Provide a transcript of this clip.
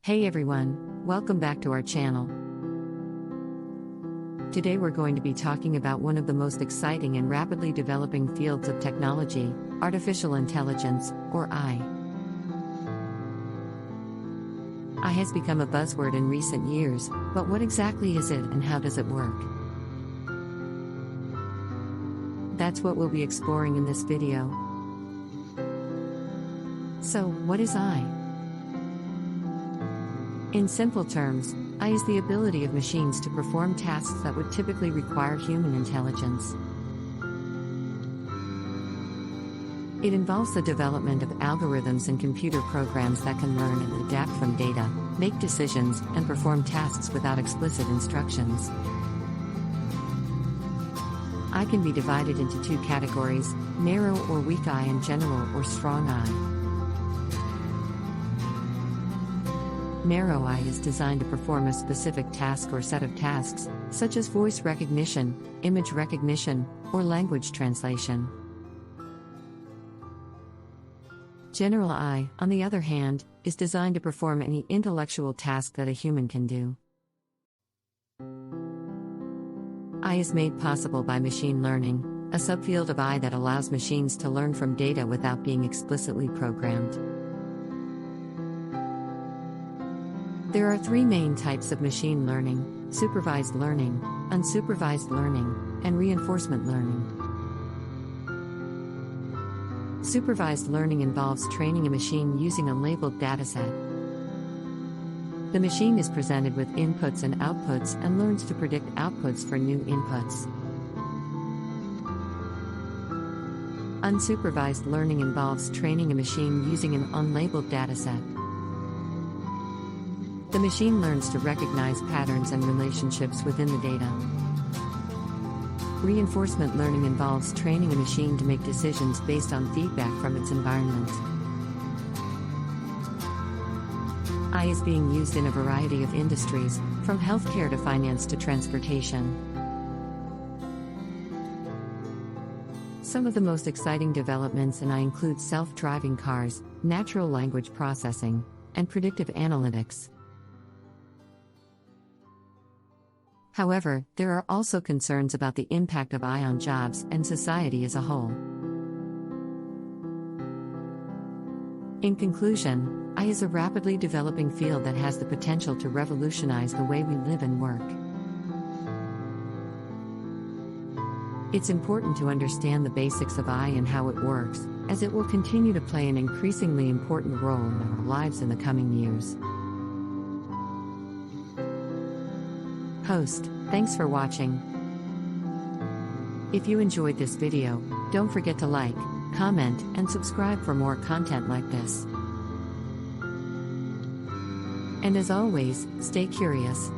Hey everyone, welcome back to our channel. Today we're going to be talking about one of the most exciting and rapidly developing fields of technology, artificial intelligence, or AI. AI has become a buzzword in recent years, but what exactly is it and how does it work? That's what we'll be exploring in this video. So, what is AI? In simple terms, AI is the ability of machines to perform tasks that would typically require human intelligence. It involves the development of algorithms and computer programs that can learn and adapt from data, make decisions, and perform tasks without explicit instructions. AI can be divided into two categories: narrow or weak AI and general or strong AI. Narrow AI is designed to perform a specific task or set of tasks, such as voice recognition, image recognition, or language translation. General AI, on the other hand, is designed to perform any intellectual task that a human can do. AI is made possible by machine learning, a subfield of AI that allows machines to learn from data without being explicitly programmed. There are three main types of machine learning: supervised learning, unsupervised learning, and reinforcement learning. Supervised learning involves training a machine using a labeled dataset. The machine is presented with inputs and outputs and learns to predict outputs for new inputs. Unsupervised learning involves training a machine using an unlabeled dataset. The machine learns to recognize patterns and relationships within the data. Reinforcement learning involves training a machine to make decisions based on feedback from its environment. AI is being used in a variety of industries, from healthcare to finance to transportation. Some of the most exciting developments in AI include self-driving cars, natural language processing, and predictive analytics. However, there are also concerns about the impact of AI on jobs and society as a whole. In conclusion, AI is a rapidly developing field that has the potential to revolutionize the way we live and work. It's important to understand the basics of AI and how it works, as it will continue to play an increasingly important role in our lives in the coming years. Host, thanks for watching. If you enjoyed this video, don't forget to like, comment, and subscribe for more content like this. And as always, stay curious.